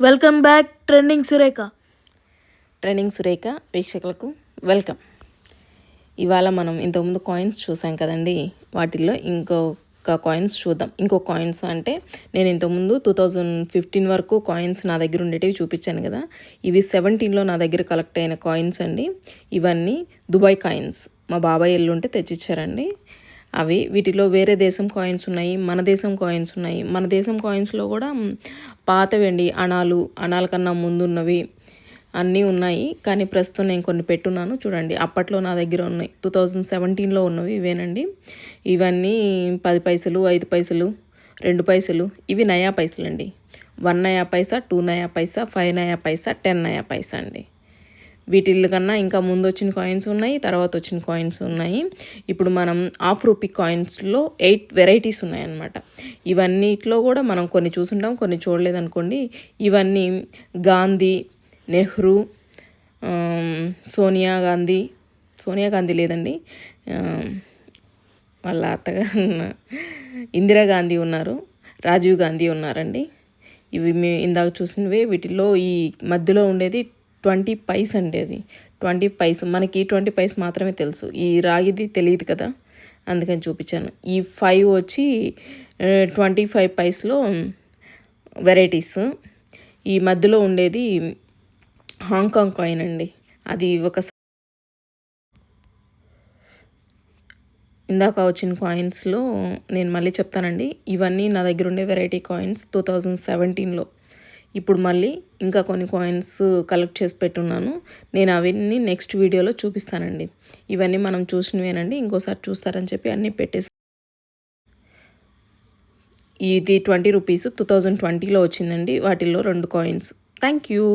Welcome back trending Surekha. Trending Surekha వీక్షకులకు welcome. ఇవాళ మనం ఇంతకుముందు కాయిన్స్ చూసాం కదండి, వాటిల్లో ఇంకొక కాయిన్స్ చూద్దాం. ఇంకో కాయిన్స్ అంటే నేను ఇంతకుముందు 2015 వరకు కాయిన్స్ నా దగ్గర ఉండేటివి చూపించాను కదా. ఇవి 17లో నా దగ్గర కలెక్ట్ అయిన కాయిన్స్ అండి. ఇవన్నీ దుబాయ్ కాయిన్స్. మా బాబాయ్ ఎల్లుంటే తెచ్చిచ్చారండి. వీటిలో వేరే దేశం కాయిన్స్ ఉన్నాయి, మన దేశం కాయిన్స్ ఉన్నాయి. మన దేశం కాయిన్స్లో కూడా పాతవండి, అణాల కన్నా ముందున్నవి అన్నీ ఉన్నాయి. కానీ ప్రస్తుతం నేను కొన్ని పెట్టున్నాను చూడండి. అప్పట్లో నా దగ్గర ఉన్నాయి, 2017లో ఉన్నవి ఇవేనండి. ఇవన్నీ 10 పైసలు, 5 పైసలు, 2 పైసలు. ఇవి నయా పైసలు అండి. 1 నయా పైసా, 2 నయా పైసా, 5 నయా పైసా, 10 నయా పైసా అండి. వీటిల్ కన్నా ఇంకా ముందు వచ్చిన కాయిన్స్ ఉన్నాయి, తర్వాత వచ్చిన కాయిన్స్ ఉన్నాయి. ఇప్పుడు మనం రూపీ కాయిన్స్లో 8 వెరైటీస్ ఉన్నాయన్నమాట. ఇవన్నిట్లో కూడా మనం కొన్ని చూసుంటాం, కొన్ని చూడలేదనుకోండి. ఇవన్నీ గాంధీ, నెహ్రూ, సోనియా గాంధీ లేదండి, వాళ్ళ అత్తగారు ఇందిరాగాంధీ ఉన్నారు, రాజీవ్ గాంధీ ఉన్నారండి. ఇవి ఇందాక చూసినవే. వీటిల్లో ఈ మధ్యలో ఉండేది 20 పైస్ అండి. అది 20 పైస్. మనకి 20 పైస్ మాత్రమే తెలుసు, ఈ రాగిది తెలియదు కదా, అందుకని చూపించాను. ఈ 5 వచ్చి 25 పైస్లో వెరైటీస్. ఈ మధ్యలో ఉండేది హాంకాంగ్ కాయిన్ అండి. అది ఇందాక వచ్చిన కాయిన్స్లో నేను మళ్ళీ చెప్తానండి. ఇవన్నీ నా దగ్గర ఉండే వెరైటీ కాయిన్స్ 2017లో. ఇప్పుడు మళ్ళీ ఇంకా కొన్ని కాయిన్స్ కలెక్ట్ చేసి పెట్టున్నాను. నేను అవన్నీ నెక్స్ట్ వీడియోలో చూపిస్తానండి. ఇవన్నీ మనం చూసినవేనండి, ఇంకోసారి చూస్తారని చెప్పి అన్నీ పెట్టేసి. ఇది 20 రూపీస్ 2020లో వచ్చిందండి. వాటిల్లో 2 కాయిన్స్. Thank you.